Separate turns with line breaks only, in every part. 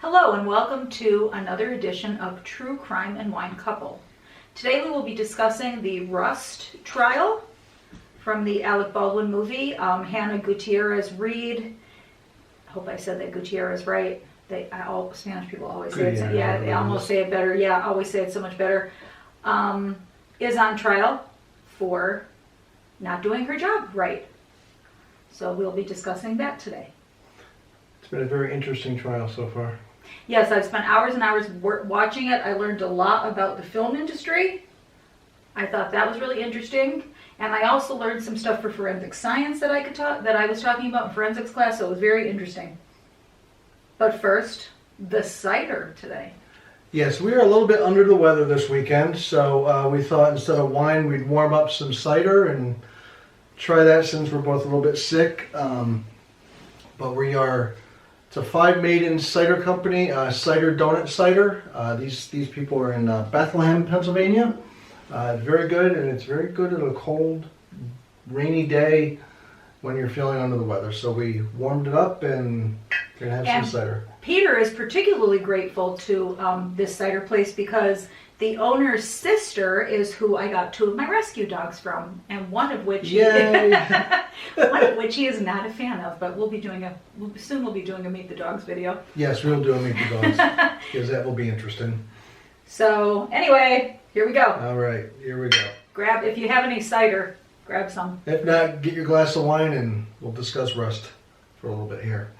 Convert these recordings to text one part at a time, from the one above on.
Hello and welcome to another edition of True Crime and Wine Couple. Today we will be discussing the Rust trial from the Alec Baldwin movie. Hannah Gutierrez-Reed, I hope I said that Gutierrez right. Spanish people always say it. Yeah, they almost say it better. Yeah, always say it so much better. Is on trial for not doing her job right. So we'll be discussing that today.
It's been a very interesting trial so far.
Yes, I've spent hours and hours watching it. I learned a lot about the film industry. I thought that was really interesting. And I also learned some stuff for forensic science that I was talking about in forensics class, so it was very interesting. But first, the cider today.
Yes, we are a little bit under the weather this weekend, so we thought instead of wine, we'd warm up some cider and try that since we're both a little bit sick. But it's a Five Maidens cider company, Cider Donut Cider. These people are in Bethlehem, Pennsylvania. It's very good, and it's very good on a cold, rainy day when you're feeling under the weather. So we warmed it up and gonna have some cider.
Peter is particularly grateful to this cider place because the owner's sister is who I got 2 of my rescue dogs from, and one of which he is not a fan of. But we'll be doing a Meet the Dogs video.
Yes, we'll do a Meet the Dogs because that will be interesting.
So anyway, here we go.
All right, here we go.
Grab, if you have any cider, grab some.
If not, get your glass of wine and we'll discuss Rust for a little bit here.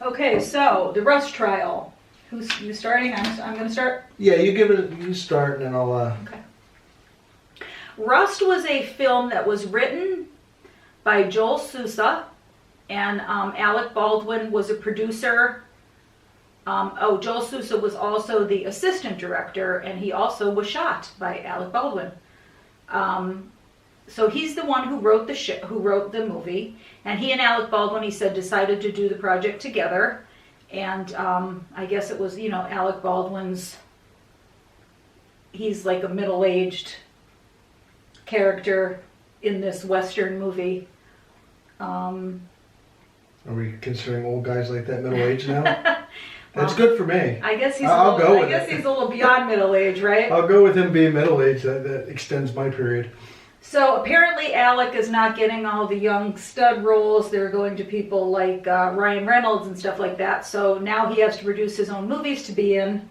Okay, so the Rust trial. Who's you starting? I'm going to start.
Yeah, you start, and then I'll.
Okay. Rust was a film that was written by Joel Sousa, and Alec Baldwin was a producer. Joel Sousa was also the assistant director, and he also was shot by Alec Baldwin. So he's the one who wrote the movie, and he and Alec Baldwin, he said, decided to do the project together. And I guess it was, Alec Baldwin's, he's like a middle-aged character in this Western movie. Are
we considering old guys like that middle-aged now? That's good for me.
I guess he's a little beyond middle-age, right?
I'll go with him being middle-aged. That extends my period.
So apparently Alec is not getting all the young stud roles. They're going to people like Ryan Reynolds and stuff like that. So now he has to produce his own movies to be in.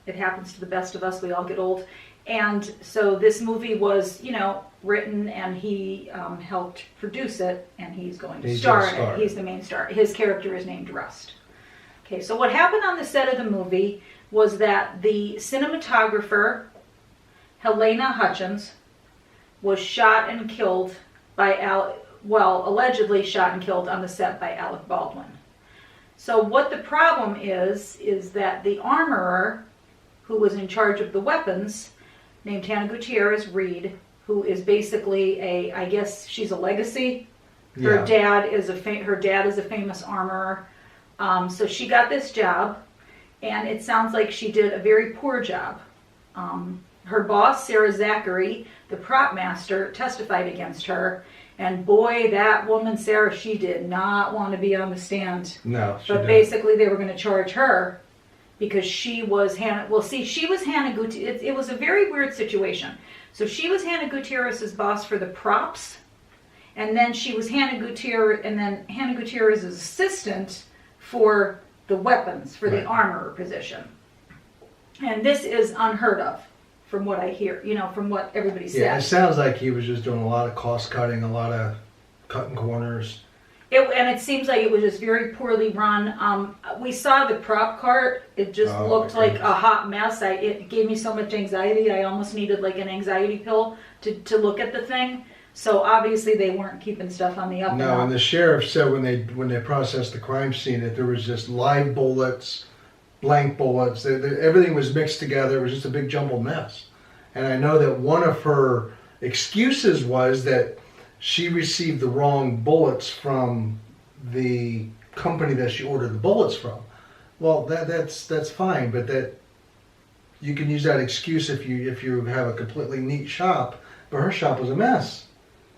It happens to the best of us. We all get old. And so this movie was, written, and he helped produce it, and he's going to star in it. He's the main star. His character is named Rust. Okay, so what happened on the set of the movie was that the cinematographer, Helena Hutchins, was shot and killed by allegedly shot and killed on the set by Alec Baldwin. So what the problem is that the armorer who was in charge of the weapons, named Hannah Gutierrez-Reed, who is basically I guess she's a legacy. Her dad is a famous armorer. So she got this job, and it sounds like she did a very poor job. Her boss, Sarah Zachary, the prop master, testified against her. And boy, that woman, Sarah, she did not want to be on the stand.
No, she
But basically they were going to charge her because she was Hannah. Well, see, she was Hannah Gutierrez. It was a very weird situation. So she was Hannah Gutierrez's boss for the props. And then she was Hannah Gutierrez's assistant for the weapons, for the armorer position. And this is unheard of. From what I hear, from what everybody says.
Yeah, it sounds like he was just doing a lot of cost cutting, a lot of cutting corners.
And it seems like it was just very poorly run. We saw the prop cart. It just looked like a hot mess. It gave me so much anxiety. I almost needed like an anxiety pill to look at the thing. So obviously they weren't keeping stuff on the up and up.
No, and the sheriff said when they processed the crime scene that there was just live bullets, blank bullets. Everything was mixed together. It was just a big jumbled mess. And I know that one of her excuses was that she received the wrong bullets from the company that she ordered the bullets from. Well, that's fine, but that you can use that excuse if you have a completely neat shop. But her shop was a mess.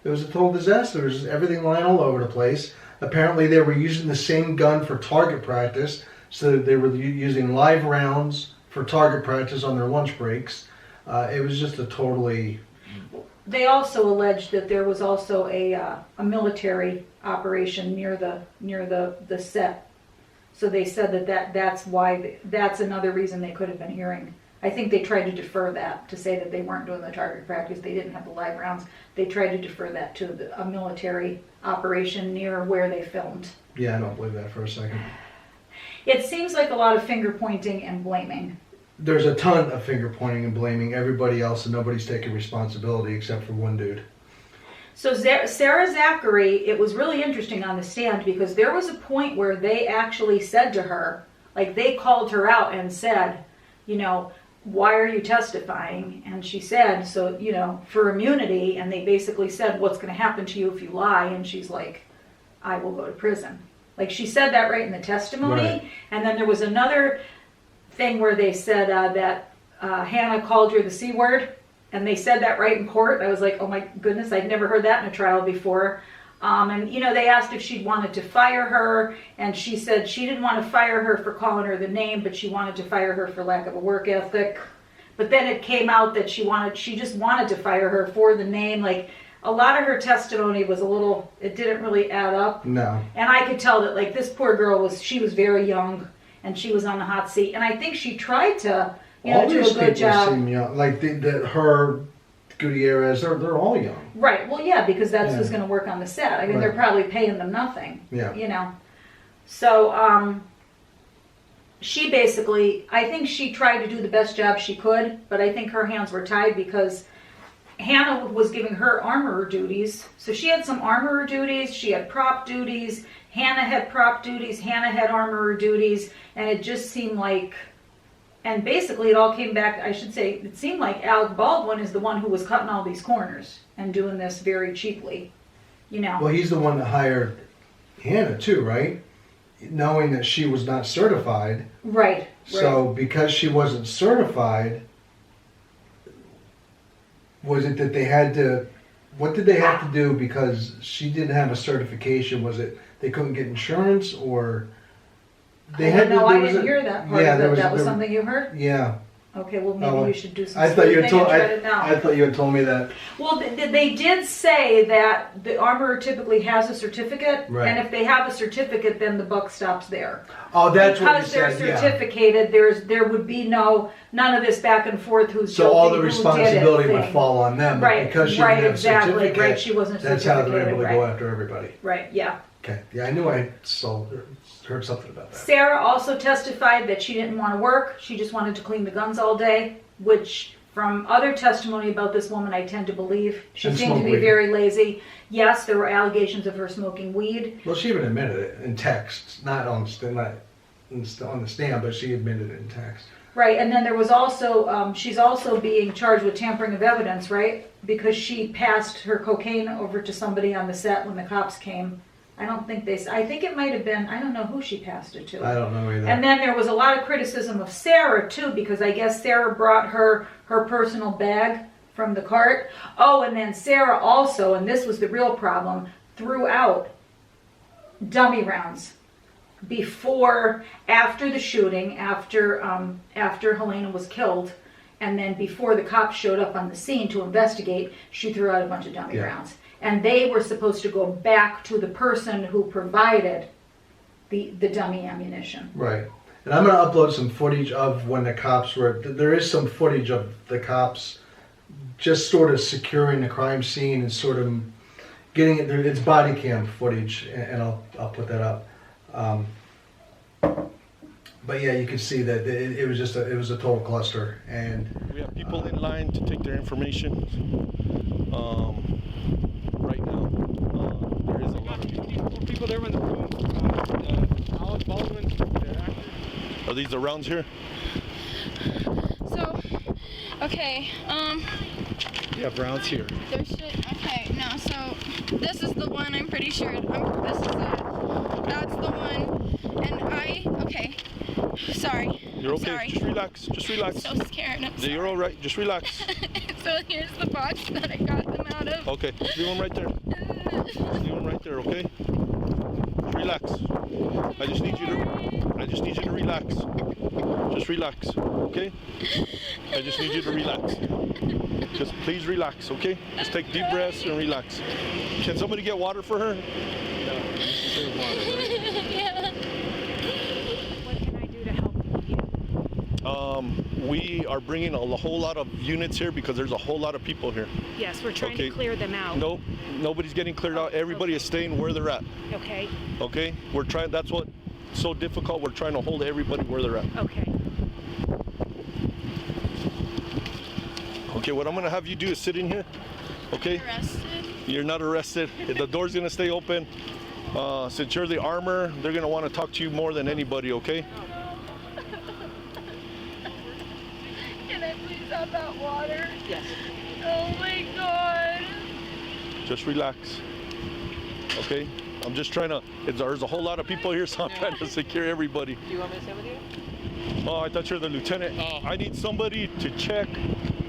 It was a total disaster. There was everything lying all over the place. Apparently they were using the same gun for target practice, so they were using live rounds for target practice on their lunch breaks. It was just a totally...
They also alleged that there was also a military operation near the set. So they said that's another reason they could have been hearing. I think they tried to defer that, to say that they weren't doing the target practice, they didn't have the live rounds. They tried to defer that to a military operation near where they filmed.
Yeah, I don't believe that for a second.
It seems like a lot of finger pointing and blaming.
There's a ton of finger pointing and blaming everybody else, and nobody's taking responsibility except for one dude.
So Sarah Zachary, it was really interesting on the stand because there was a point where they actually said to her, like they called her out and said, you know, why are you testifying? And she said, so, you know, for immunity. And they basically said, what's going to happen to you if you lie? And she's like, I will go to prison. Like she said that right in the testimony.
Right.
And then there was another thing where they said that Hannah called her the C word. And they said that right in court. I was like, oh my goodness, I'd never heard that in a trial before. And, you know, they asked if she'd wanted to fire her, and she said she didn't want to fire her for calling her the name, but she wanted to fire her for lack of a work ethic. But then it came out that she just wanted to fire her for the name. Like, a lot of her testimony was it didn't really add up.
No.
And I could tell that, like, this poor girl she was very young, and she was on the hot seat. And I think she tried to, do a good job.
Seem young. Like, her... Gutierrez, they're all young.
Right. Well, yeah, because that's who's going to work on the set. I mean, they're probably paying them nothing.
Yeah.
You know. So, she basically, I think she tried to do the best job she could, but I think her hands were tied because Hannah was giving her armorer duties. So she had some armorer duties, she had prop duties, Hannah had prop duties, Hannah had armorer duties, and it just seemed like... And basically it all came back, I should say, it seemed like Alec Baldwin is the one who was cutting all these corners and doing this very cheaply, you know.
Well, he's the one that hired Hannah too, right? Knowing that she was not certified.
Right.
So because she wasn't certified, was it that they had to, what did they have to do because she didn't have a certification? Was it they couldn't get insurance or...
I didn't hear that part of it. That was something you heard?
Yeah.
Okay, well maybe you should do some
I thought you had told
it down.
I thought you had told me that.
Well, they did say that the armorer typically has a certificate,
right.
And if they have a certificate, then the buck stops there.
Oh, that's what you
because
said.
they're certificated. Yeah. There would be none of this back and forth. Who's
so all the responsibility would fall on them,
right?
Because she didn't have a certificate,
right? She wasn't
certificated. That's how they're able to go after everybody.
Right. Yeah.
Okay. Yeah, I knew I heard something about that.
Sarah also testified that she didn't want to work. She just wanted to clean the guns all day, which from other testimony about this woman, I tend to believe. She seemed to be very lazy. Yes, there were allegations of her smoking weed.
Well, she even admitted it in text, not on the stand, but she admitted it in text.
Right, and then there was also, she's also being charged with tampering of evidence, right? Because she passed her cocaine over to somebody on the set when the cops came. I think it might have been, I don't know who she passed it to.
I don't know either.
And then there was a lot of criticism of Sarah too, because I guess Sarah brought her personal bag from the cart. Oh, and then Sarah also, and this was the real problem, threw out dummy rounds after the shooting, after Helena was killed, and then before the cops showed up on the scene to investigate, she threw out a bunch of dummy rounds. And they were supposed to go back to the person who provided the dummy ammunition.
Right. And I'm going to upload some footage of when the cops were... There is some footage of the cops just sort of securing the crime scene and sort of getting it... It's body cam footage, and I'll put that up. But yeah, you can see that it was a total cluster. And
we have people in line to take their information. Right now, there is a lot of people there in the room. Alec Baldwin, the actor. Are these the rounds here?
So, okay,
You have rounds here.
there should, okay, no, so, this is the one, I'm pretty sure, that's the one, and okay, sorry.
You're okay,
Sorry.
just relax.
I'm so scared, I'm
You're all right, just relax.
So here's the box that I got them out of.
Okay, leave them right there. Leave them right there, okay?
Relax. I just need you to relax. Just relax, okay? I just need you to relax. Just please relax, okay? Just take deep breaths and relax. Can somebody get water for her?
Yeah.
What can I do to help you?
We are bringing a whole lot of units here because there's a whole lot of people here.
Yes, we're trying
Okay.
to clear them out.
Nope, nobody's getting cleared out. Everybody is staying where they're at.
Okay.
Okay? We're trying, that's what's so difficult. We're trying to hold everybody where they're at.
Okay.
Okay, what I'm gonna have you do is sit in here. Okay?
Arrested.
You're not arrested. The door's gonna stay open. Since you're the armor, they're gonna want to talk to you more than anybody, okay?
Can I please have that water?
Yes.
Oh my god.
Just relax. Okay? I'm just trying to, there's a whole lot of people here, so I'm trying to secure everybody.
Do you want me to sit with you?
Oh, I thought you were the lieutenant. I need somebody to check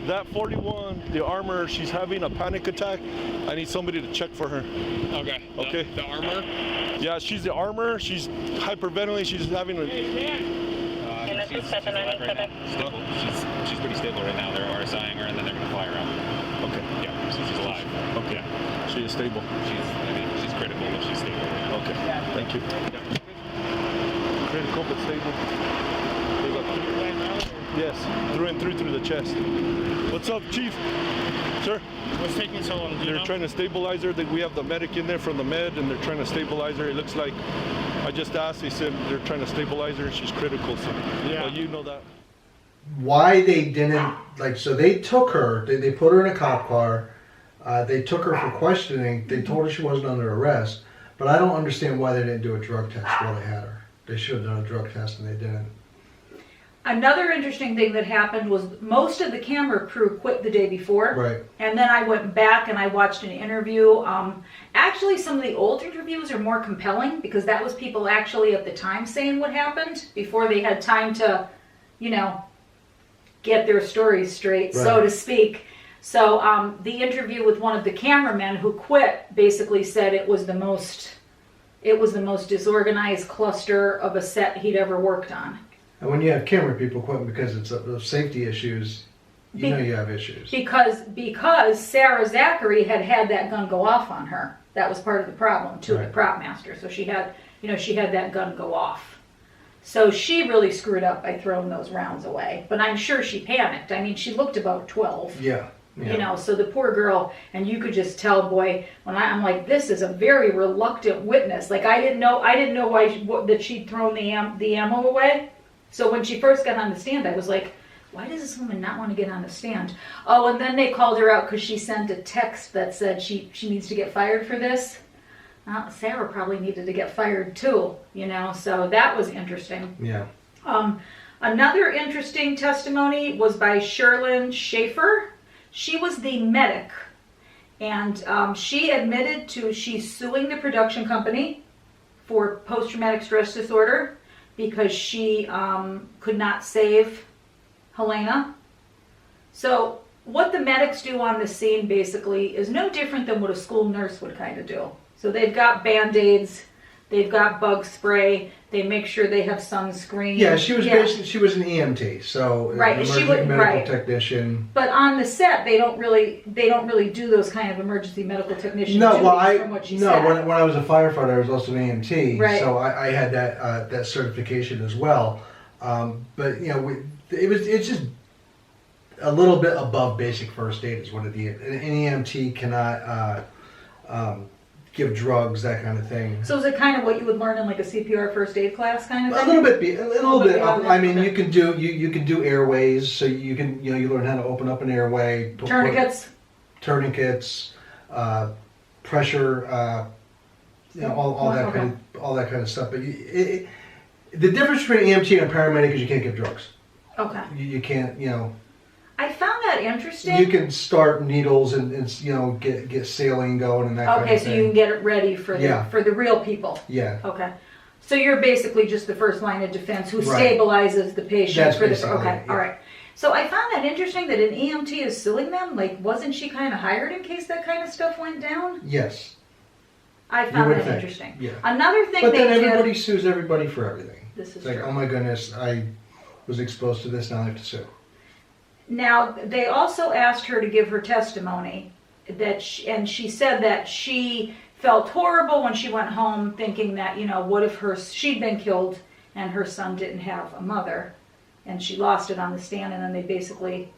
that 41, the armor. She's having a panic attack. I need somebody to check for her.
Okay.
Okay.
The armor?
Yeah, she's the armor. She's hyperventilating. She's having a...
She's alive right now. Stable. She's pretty stable right now. They're RSIing her and then they're going to fly her out.
Okay.
Yeah, so she's alive.
Okay.
Yeah.
She is stable.
She's critical, but she's stable right now.
Okay. Thank you. Critical but stable. Yes, through and through the chest. What's up, Chief? Sir?
What's taking so long?
They're trying to stabilize her. We have the medic in there from the med, and they're trying to stabilize her. It looks like, I just asked, they said they're trying to stabilize her. She's critical, so
Yeah.
well, you know that.
Why they didn't, like, so they took her, they put her in a cop car, they took her for questioning, they told her she wasn't under arrest, but I don't understand why they didn't do a drug test while they had her. They should have done a drug test and they didn't.
Another interesting thing that happened was most of the camera crew quit the day before.
Right.
And then I went back and I watched an interview. Actually, some of the old interviews are more compelling because that was people actually at the time saying what happened before they had time to, you know, get their stories straight, so
Right.
to speak. So the interview with one of the cameramen who quit basically said it was the most disorganized cluster of a set he'd ever worked on.
And when you have camera people quitting because it's of safety issues, you know you have issues.
Because Sarah Zachary had that gun go off on her. That was part of the problem too,
Right.
the prop master. So she had that gun go off. So she really screwed up by throwing those rounds away. But I'm sure she panicked. I mean, she looked about 12.
Yeah.
You know, so the poor girl, and you could just tell, boy, when I'm like, this is a very reluctant witness. Like I didn't know that she'd thrown the ammo away. So when she first got on the stand, I was like, why does this woman not want to get on the stand? Oh, and then they called her out because she sent a text that said she needs to get fired for this. Sarah probably needed to get fired too, you know, so that was interesting.
Yeah.
Another interesting testimony was by Sherlyn Schaefer. She was the medic, and she admitted she's suing the production company for post-traumatic stress disorder because she could not save Helena. So what the medics do on the scene basically is no different than what a school nurse would kind of do. So they've got Band-Aids, they've got bug spray, they make sure they have sunscreen.
Yeah, she was basically, she was an EMT, so
Right,
an
she
emergency
would-
medical
right.
technician.
But on the set, they don't really do those kind of emergency medical technician
No,
duties
well,
from what she
no.
said.
When I was a firefighter, I was also an EMT,
Right.
so I had that certification as well. But you know, it's just a little bit above basic first aid is what an EMT cannot give drugs, that kind of thing.
So is it kind of what you would learn in like a CPR first aid class kind of
A
thing?
little bit.
beyond that,
I mean,
okay.
you can do airways, so you can you learn how to open up an airway. Tourniquets, pressure, all that
Okay.
all that kind of stuff. But the difference between EMT and a paramedic is you can't give drugs.
Okay.
You can't,
I found that interesting.
you can start needles and get saline going and that kind
Okay,
of
so
thing.
you can get it ready for
Yeah.
the real people.
Yeah.
Okay. So you're basically just the first line of defense who
Right.
stabilizes the patient
That's
for the
basically
okay,
it, yeah.
all right. So I found that interesting that an EMT is suing them. Like, wasn't she kind of hired in case that kind of stuff went down?
Yes.
I
You
found
would
that
think,
interesting.
yeah.
Another thing
But
they
then
did.
everybody sues everybody for everything.
This is
It's like,
true.
oh my goodness, I was exposed to this, now I have to sue.
Now, they also asked her to give her testimony, and she said that she felt horrible when she went home, thinking that, what if she'd been killed and her son didn't have a mother, and she lost it on the stand, and then they basically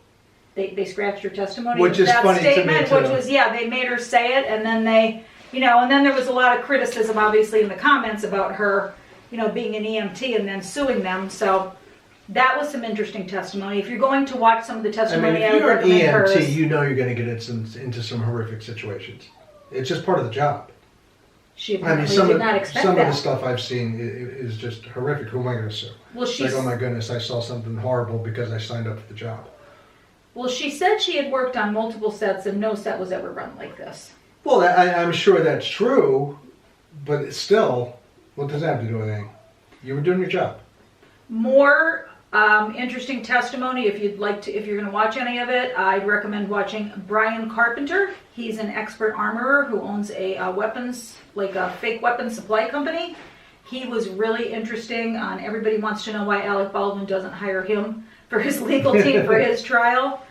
they scratched her testimony.
Which is
that
funny to me,
statement,
too.
which was they made her say it, and then and then there was a lot of criticism, obviously, in the comments about her, being an EMT and then suing them. So. That was some interesting testimony. If you're going to watch some of the
I mean,
testimony,
if
would
you're an
recommend
EMT,
hers.
you know you're going to get into some horrific situations. It's just part of the job.
She
I mean,
apparently
some
did
of
not expect
some
that.
of the stuff I've seen is just horrific. Who am I going to sue?
Well,
It's like, oh my goodness, I saw something horrible because I signed up for the job.
Well, she said she had worked on multiple sets and no set was ever run like this.
Well, I'm sure that's true, but it's still, what does that have to do with anything? You were doing your job.
More interesting testimony. If you're going to watch any of it, I'd recommend watching Brian Carpenter. He's an expert armorer who owns a weapons, like a fake weapons supply company. He was really interesting on Everybody Wants to Know Why Alec Baldwin doesn't hire him for his legal team for his trial.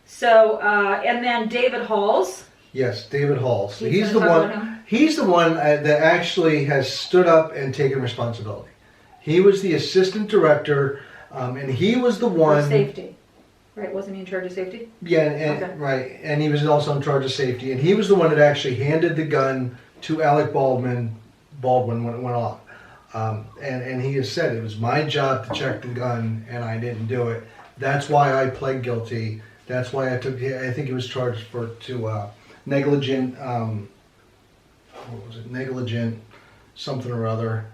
So, and then David Halls.
Yes, David Halls.
He's
the
gonna talk
one.
about him.
He's the one that actually has stood up and taken responsibility. He was the assistant director, and he was the
For
one.
safety. Right, wasn't he in charge of safety?
Yeah, and
Okay.
right, and he was also in charge of safety, and he was the one that actually handed the gun to Alec Baldwin when it went off. And he has said it was my job to check the gun, and I didn't do it. That's why I pled guilty. That's why I think he was charged to negligent. What was it? Negligent something or other.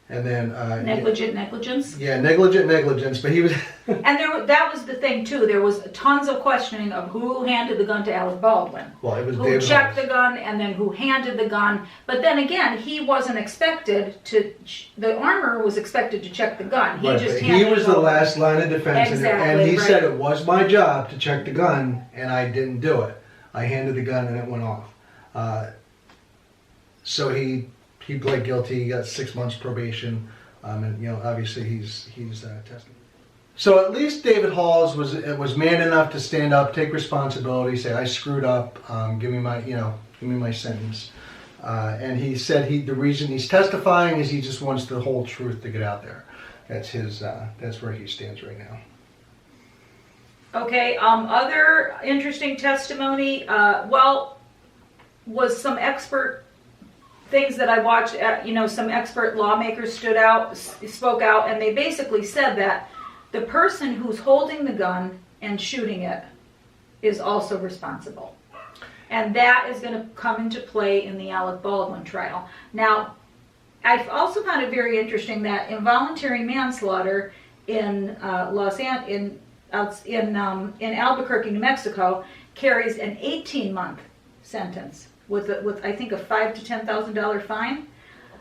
And then
Negligence.
Yeah, negligent negligence. But he was.
And that was the thing too. There was tons of questioning of who handed the gun to Alec Baldwin.
Well, it was
who
David
checked
Halls.
the gun and then who handed the gun. But then again, he wasn't expected to. The armorer was expected to check the gun. He
Right,
just
but
handed
he was
it
the
over.
last line of defense, and
Exactly,
he
right.
said it was my job to check the gun, and I didn't do it. I handed the gun, and it went off. So he pled guilty. He got 6 months probation, and obviously he's tested. So at least David Halls was man enough to stand up, take responsibility, say I screwed up, give me my sentence. And he said the reason he's testifying is he just wants the whole truth to get out there. That's where he stands right now.
Okay. Other interesting testimony. Was some expert things that I watched. Some expert lawmakers spoke out, and they basically said that the person who's holding the gun and shooting it is also responsible. And that is going to come into play in the Alec Baldwin trial. Now, I've also found it very interesting that involuntary manslaughter in Albuquerque, New Mexico, carries an 18-month sentence with I think a $5,000 to $10,000 fine,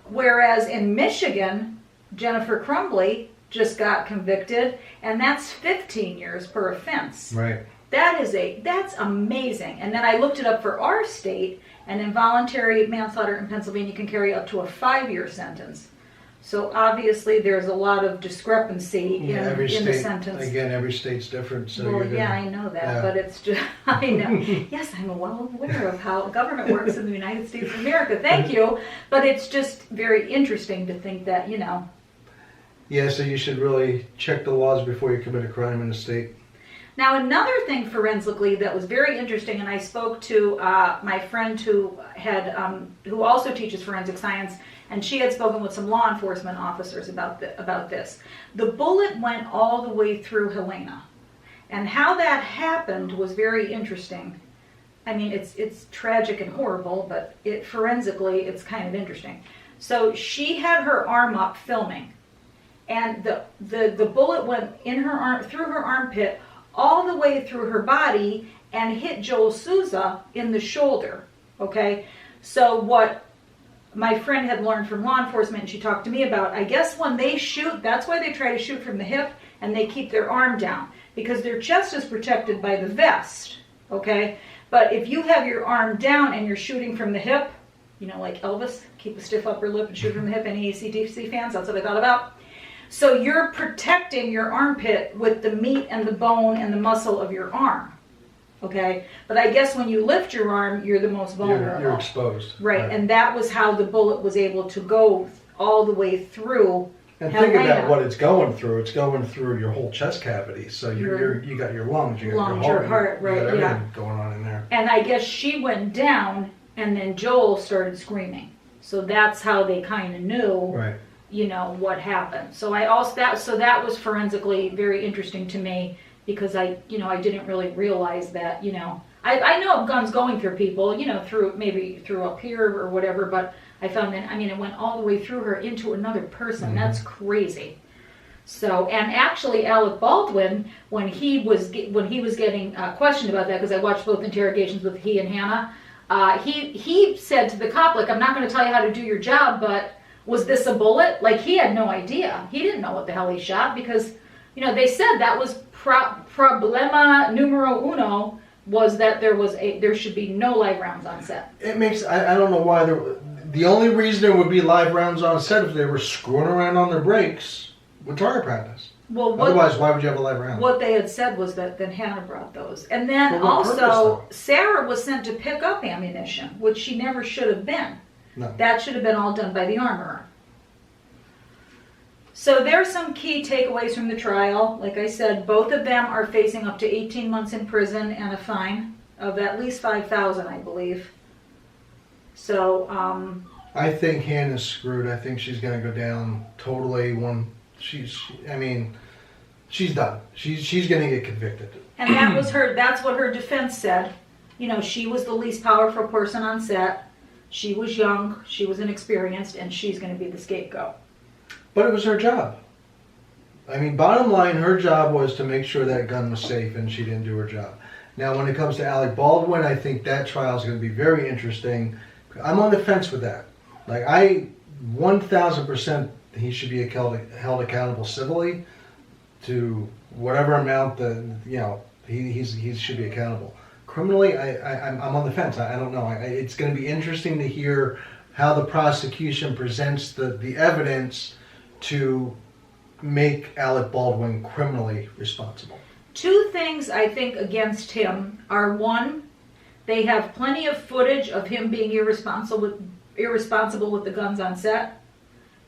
whereas in Michigan, Jennifer Crumbly just got convicted, and that's 15 years per offense.
Right.
That's amazing. And then I looked it up for our state, and involuntary manslaughter in Pennsylvania can carry up to a 5-year sentence. So obviously there's a lot of discrepancy in the sentence.
Again, every state's different. So
Well, I know that, but it's just, I know. Yes, I'm well aware of how government works in the United States of America. Thank you. But it's just very interesting to think that,
Yeah, so you should really check the laws before you commit a crime in a state.
Now, another thing forensically that was very interesting, and I spoke to my friend who also teaches forensic science, and she had spoken with some law enforcement officers about this. The bullet went all the way through Helena, and how that happened was very interesting. I mean, it's tragic and horrible, but forensically, it's kind of interesting. So she had her arm up filming, and the bullet went in her arm, through her armpit, all the way through her body, and hit Joel Souza in the shoulder. Okay, so what my friend had learned from law enforcement, and she talked to me about, I guess when they shoot, that's why they try to shoot from the hip, and they keep their arm down, because their chest is protected by the vest. Okay, but if you have your arm down and you're shooting from the hip, You know, like Elvis, keep a stiff upper lip and shoot from the hip. Any AC/DC fans? That's what I thought about. So you're protecting your armpit with the meat and the bone and the muscle of your arm. Okay, but I guess when you lift your arm, you're the most vulnerable.
You're exposed.
Right, and that was how the bullet was able to go all the way through.
And think
Helena.
about what it's going through. It's going through your whole chest cavity. So you got your lungs, you got
Lungs,
your
your heart, right,
you got everything
yeah.
going on in there.
And I guess she went down, and then Joel started screaming. So that's how they kind of knew,
Right.
you know, what happened. So that was forensically very interesting to me, because I didn't really realize that, you know. I know of guns going through people, you know, maybe through up here or whatever, but I found that, I mean, it went all the way through her into another person.
Mm-hmm.
That's crazy. So, and actually Alec Baldwin, when he was getting questioned about that, because I watched both interrogations with he and Hannah, he said to the cop, like, I'm not going to tell you how to do your job, but was this a bullet? Like, he had no idea. He didn't know what the hell he shot, because, you know, they said that was problema numero uno, was that there should be no live rounds on set.
It makes, I don't know why the only reason there would be live rounds on set if they were screwing around on their brakes with target practice.
Well,
Otherwise, why would you have a live round?
What they had said was that then Hannah brought those. And then
For what purpose,
also,
though?
Sarah was sent to pick up ammunition, which she never should have been.
No.
That should have been all done by the armorer. So there's some key takeaways from the trial. Like I said, both of them are facing up to 18 months in prison and a fine of at least $5,000, I believe. So,
I think Hannah's screwed. I think she's going to go down totally. She's done. She's going to get convicted.
and that's what her defense said. You know, she was the least powerful person on set. She was young, she was inexperienced, and she's going to be the scapegoat.
But it was her job. I mean, bottom line, her job was to make sure that gun was safe, and she didn't do her job. Now, when it comes to Alec Baldwin, I think that trial is going to be very interesting. I'm on the fence with that. Like, 1,000% he should be held accountable civilly to whatever amount that, you know, he should be accountable. Criminally, I'm on the fence. I don't know. It's going to be interesting to hear how the prosecution presents the evidence to make Alec Baldwin criminally responsible.
Two things I think against him are, one, they have plenty of footage of him being irresponsible with the guns on set.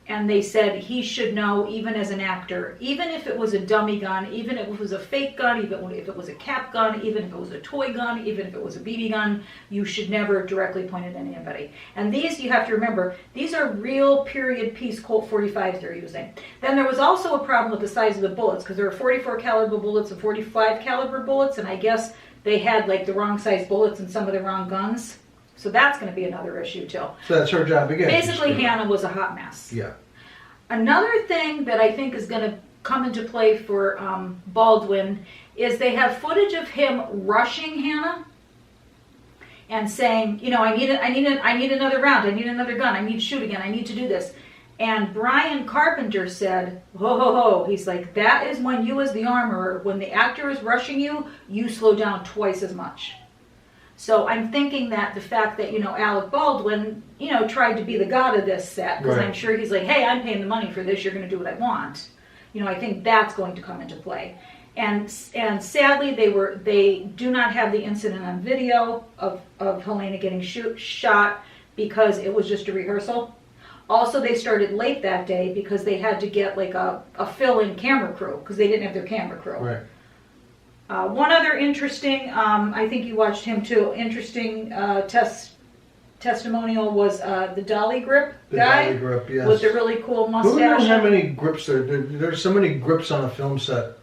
And they said he should know, even as an actor, even if it was a dummy gun, even if it was a fake gun, even if it was a cap gun, even if it was a toy gun, even if it was a BB gun, you should never directly point at anybody. And these, you have to remember, these are real period piece Colt 45s they're using. Then there was also a problem with the size of the bullets, because there were 44 caliber bullets and 45 caliber bullets, and I guess they had like the wrong size bullets and some of the wrong guns. So that's going to be another issue too.
So that's her job again.
Basically, Hannah was a hot mess.
Yeah.
Another thing that I think is going to come into play for Baldwin is they have footage of him rushing Hannah and saying, you know, I need another round, I need another gun, I need to shoot again, I need to do this. And Brian Carpenter said, ho, ho, ho. He's like, that is when you as the armorer, when the actor is rushing you, you slow down twice as much. So I'm thinking that the fact that, you know, Alec Baldwin, you know, tried to be the god of this set, because
Right.
I'm sure he's like, hey, I'm paying the money for this, you're going to do what I want. You know, I think that's going to come into play. And sadly, they do not have the incident on video of Helena getting shot, because it was just a rehearsal. Also, they started late that day because they had to get like a fill-in camera crew, because they didn't have their camera crew.
Right.
One other interesting, I think you watched him too, interesting testimonial was the dolly grip
The
guy
dolly grip, yes.
with the really cool mustache.
Who knows how many grips there's so many grips on a film set.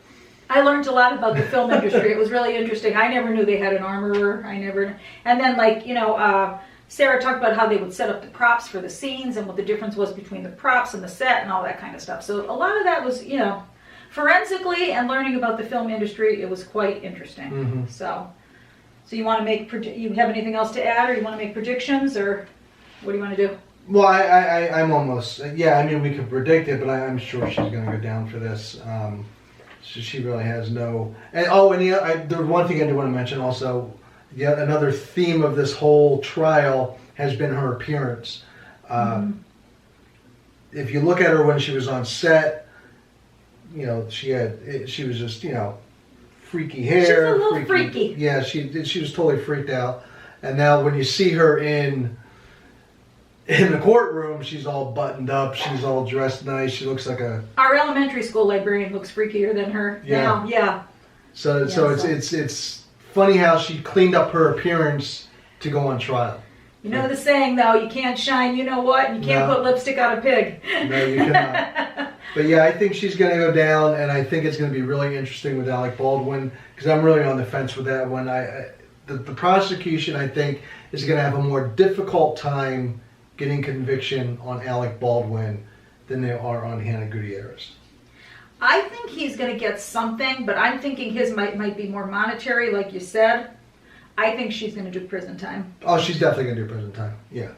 I learned a lot about the film industry. It was really interesting. I never knew they had an armorer. And then, like, you know, Sarah talked about how they would set up the props for the scenes and what the difference was between the props and the set and all that kind of stuff. So a lot of that was, you know, forensically and learning about the film industry, it was quite interesting.
Mm-hmm.
So you want to you have anything else to add, or you want to make predictions, or what do you want to do?
Well, I'm almost, yeah, I mean, we could predict it, but I'm sure she's going to go down for this. She really has no, and the one thing I do want to mention also, yet another theme of this whole trial has been her appearance. If you look at her when she was on set, you know, she was just, you know, freaky hair.
She's a little freaky.
Yeah, she was totally freaked out. And now when you see her in the courtroom, she's all buttoned up. She's all dressed nice. She looks like a...
Our elementary school librarian looks freakier than her now. Yeah.
So it's funny how she cleaned up her appearance to go on trial.
You know the saying, though, you can't shine, you know what, and you can't put lipstick on a pig.
No, you cannot. But yeah, I think she's going to go down, and I think it's going to be really interesting with Alec Baldwin, because I'm really on the fence with that one. The prosecution, I think, is going to have a more difficult time getting conviction on Alec Baldwin than they are on Hannah Gutierrez.
I think he's going to get something, but I'm thinking his might be more monetary, like you said. I think she's going to do prison time.
Oh, she's definitely going to do prison time. Yeah.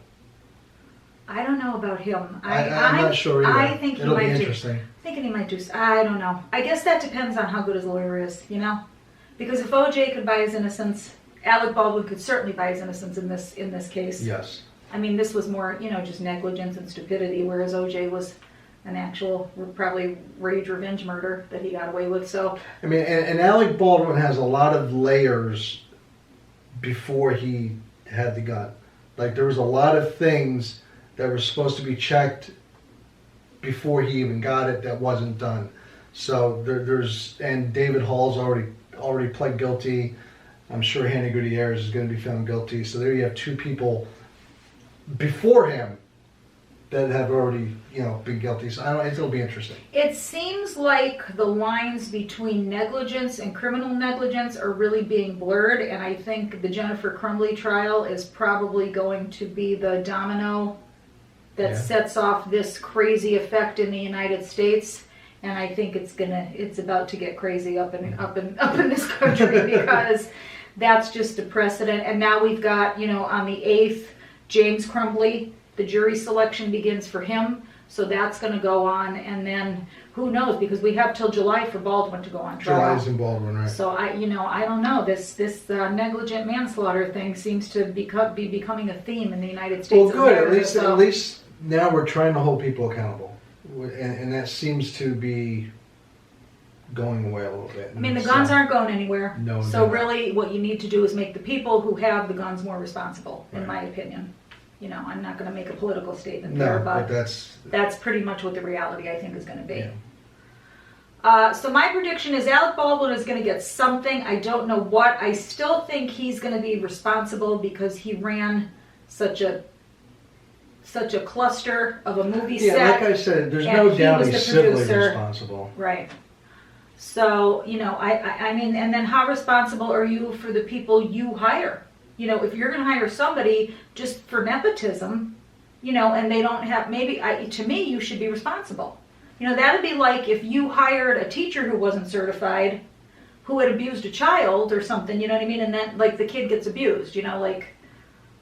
I don't know about him.
I'm not sure either.
I think
It'll
he
be
might
interesting.
Thinking he might do. I don't know. I guess that depends on how good his lawyer is, you know? Because if OJ could buy his innocence, Alec Baldwin could certainly buy his innocence in this case.
Yes.
I mean, this was more, you know, just negligence and stupidity, whereas OJ was an actual, probably rage revenge murder that he got away with. So
I mean, and Alec Baldwin has a lot of layers before he had the gun. Like, there was a lot of things that were supposed to be checked before he even got it that wasn't done. So and David Hall's already pled guilty. I'm sure Hannah Gutierrez is going to be found guilty. So there you have two people before him that have already, you know, been guilty. So it'll be interesting.
it seems like the lines between negligence and criminal negligence are really being blurred, and I think the Jennifer Crumbley trial is probably going to be the domino that sets off this crazy effect in the United States. And I think it's about to get crazy up in this country because that's just a precedent. And now we've got, you know, on the 8th, James Crumbley, the jury selection begins for him. So that's going to go on, and then who knows, because we have till July for Baldwin to go on trial.
July's in Baldwin, right?
So I don't know. This negligent manslaughter thing seems to be becoming a theme in the United States.
Well, good.
America,
At least now we're trying to hold people accountable, and that seems to be going away a little bit.
I mean, the guns aren't going anywhere.
No.
So really, what you need to do is make the people who have the guns more responsible, in
Right.
my opinion. You know, I'm not going to make a political statement
No,
there,
but
but that's pretty much what the reality, I think, is going to be.
Yeah.
So my prediction is Alec Baldwin is going to get something. I don't know what. I still think he's going to be responsible because he ran such a cluster of a movie set.
Yeah, like I said, there's
and
no
he
doubt
was
he's
the
civilly
producer.
responsible.
Right. So, you know, I mean, and then how responsible are you for the people you hire? You know, if you're going to hire somebody just for nepotism, you know, and they don't have, to me, you should be responsible. You know, that'd be like if you hired a teacher who wasn't certified, who had abused a child or something, you know what I mean? And then, like, the kid gets abused, you know, like,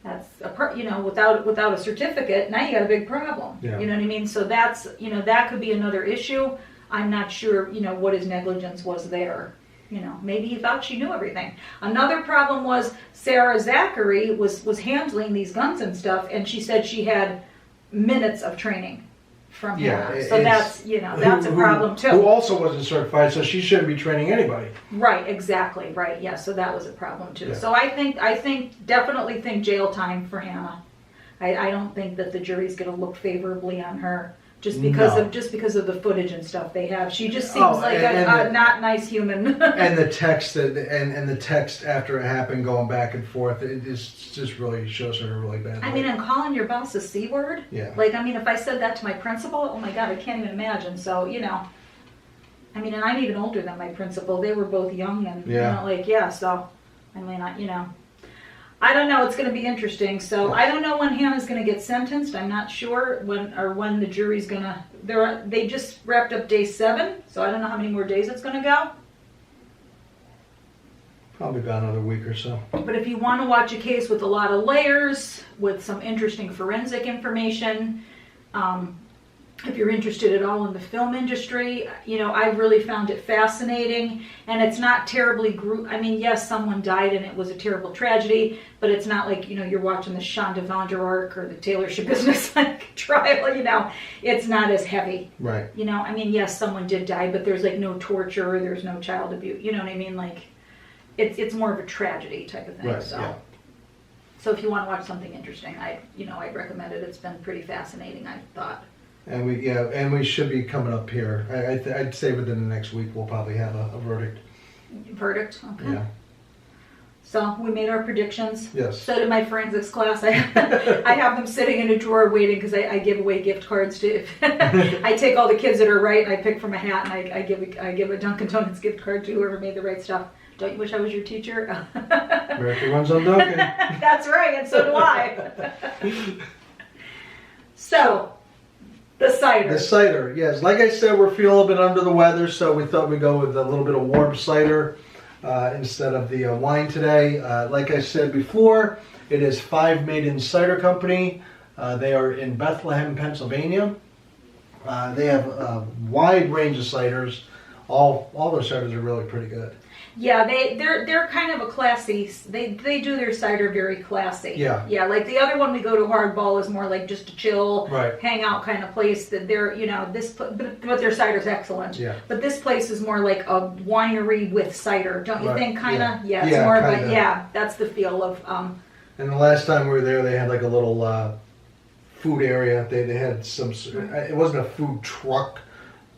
that's, without a certificate, now you got a big problem.
Yeah.
You know what I mean? So that's, you know, that could be another issue. I'm not sure, you know, what his negligence was there. You know, maybe he thought she knew everything. Another problem was Sarah Zachary was handling these guns and stuff, and she said she had minutes of training from him. So that's, you know, that's a problem too.
Who also wasn't certified, so she shouldn't be training anybody.
Right, exactly, right, yeah, so that was a problem too.
Yeah.
So definitely think jail time for Hannah. I don't think that the jury's gonna look favorably on her. Just because of the footage and stuff they have, she just seems like a not nice human.
And the text and the text after it happened, going back and forth, it just really shows her really bad.
I mean, and calling your boss a C word.
Yeah.
Like, I mean, if I said that to my principal, oh my God, I can't even imagine. So, you know, I mean, and I'm even older than my principal. They were both young and you know, like, yeah. So, I mean, you know. I don't know. It's going to be interesting. So I don't know when Hannah's going to get sentenced. I'm not sure when the jury's going to. They just wrapped up day 7, so I don't know how many more days it's going to go.
Probably about another week or so.
But if you want to watch a case with a lot of layers, with some interesting forensic information, if you're interested at all in the film industry, you know, I really found it fascinating, and it's not terribly I mean, yes, someone died and it was a terrible tragedy, but it's not like, you know, you're watching the Shonda Von der Ark or the Taylor Schabusiness like trial, you know, it's not as heavy.
Right.
You know, I mean, yes, someone did die, but there's like no torture, there's no child abuse, you know what I mean? Like, it's more of a tragedy type of thing.
Right,
So.
yeah.
So if you want to watch something interesting, I'd recommend it. It's been pretty fascinating, I thought.
And we should be coming up here. I'd say within the next week we'll probably have a verdict.
Verdict? Okay.
Yeah.
So we made our predictions.
Yes.
So did my forensics class. I have them sitting in a drawer waiting because I give away gift cards to. I take all the kids that are right and I pick from a hat and I give a Dunkin' Donuts gift card to whoever made the right stuff. Don't you wish I was your teacher?
America runs on Dunkin'.
That's right, and so do I. So, the cider.
The cider, yes. Like I said, we're feeling a little bit under the weather, so we thought we'd go with a little bit of warm cider instead of the wine today. Like I said before, it is Five Maiden Cider Company. They are in Bethlehem, Pennsylvania. They have a wide range of ciders. All their ciders are really pretty good.
Yeah, they're kind of a classy. They do their cider very classy.
Yeah.
Yeah, like the other one we go to Hardball is more like just a chill,
Right.
hang out kind of place. That they're, you know, but their cider's excellent.
Yeah.
But this place is more like a winery with cider, don't you
Right,
think? Kind of.
yeah.
Yeah, it's
Yeah,
more of
kinda.
a, yeah. That's the feel of.
And the last time we were there, they had like a little food area. They had some. It wasn't a food truck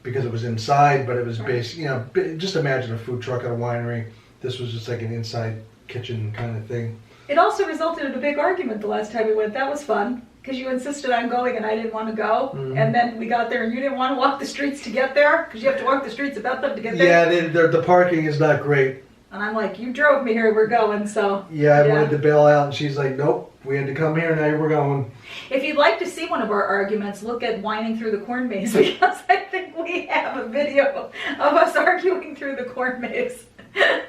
because it was inside, but it was based. You know, just imagine a food truck at a winery. This was just like an inside kitchen kind of thing.
It also resulted in a big argument the last time we went. That was fun because you insisted on going and I didn't want to go.
Mhm.
And then we got there and you didn't want to walk the streets to get there because you have to walk the streets about them to get there.
Yeah, the parking is not great.
And I'm like, you drove me here, we're going, so.
Yeah, I wanted to bail out, and she's like, nope, we had to come here, now we're going.
If you'd like to see one of our arguments, look at Whining Through the Corn Maze, because I think we have a video of us arguing through the corn maze.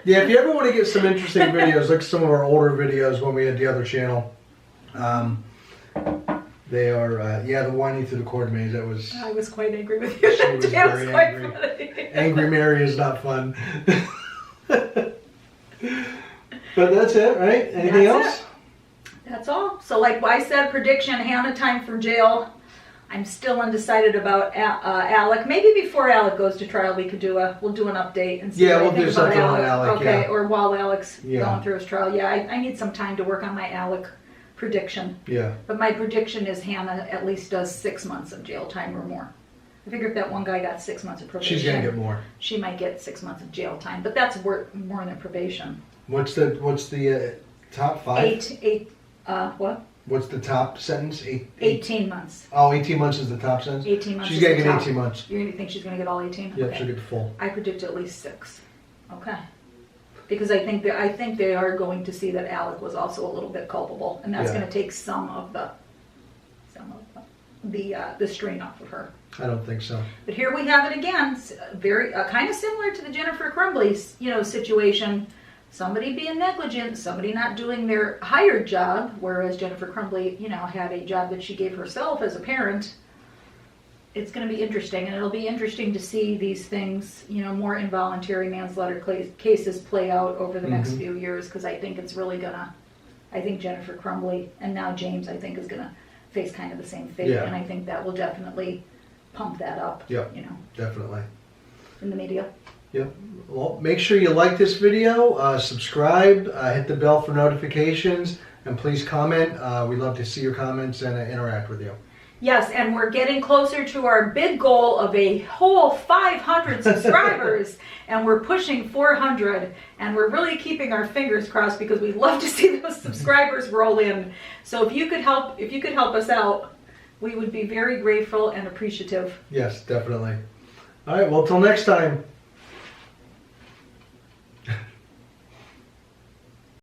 Yeah, if you ever want to get some interesting videos, look at some of our older videos when we had the other channel. They are, the Whining Through the Corn Maze, that was...
I was quite angry with you.
She was
That
very
quite
angry.
funny.
Angry Mary is not fun. But that's it, right? Anything
That's
else?
it. That's all. So like I said, prediction, Hannah time for jail. I'm still undecided about Alec. Maybe before Alec goes to trial, we'll do an update and see
Yeah,
what
we'll
I think
do
about
something on
Alec.
Alec,
Okay,
yeah.
or while Alec's
Yeah.
going through his trial. Yeah, I need some time to work on my Alec prediction.
Yeah.
But my prediction is Hannah at least does 6 months of jail time or more. I figure if that one guy got 6 months of probation,
She's going to get more.
she might get 6 months of jail time. But that's more than probation.
What's the top 5?
What?
What's the top sentence?
18 months.
Oh, 18 months is the top sentence?
18 months
She's
is
going
the
to get
top.
18 months.
You think she's going to get all 18?
Yep,
Okay.
she'll get the full.
I predict at least 6. Okay. Because I think they are going to see that Alec was also a little bit culpable, and that's
Yeah.
going to take some of the strain off of her.
I don't think so.
But here we have it again, very kind of similar to the Jennifer Crumbly, situation. Somebody being negligent, somebody not doing their hired job, whereas Jennifer Crumbly, had a job that she gave herself as a parent. It's going to be interesting, and it'll be interesting to see these things, more involuntary manslaughter cases play out over the next few years, because I think it's really I think Jennifer Crumbly, and now James, I think is going to face kind of the same fate,
Yeah.
and I think that will definitely pump that up,
Yep, definitely.
in the media.
Yep. Well, make sure you like this video, subscribe, hit the bell for notifications, and please comment. We'd love to see your comments and interact with you.
Yes, and we're getting closer to our big goal of a whole 500 subscribers, and we're pushing 400, and we're really keeping our fingers crossed because we'd love to see those subscribers roll in. So if you could help us out, we would be very grateful and appreciative.
Yes, definitely. All right, well, till next time.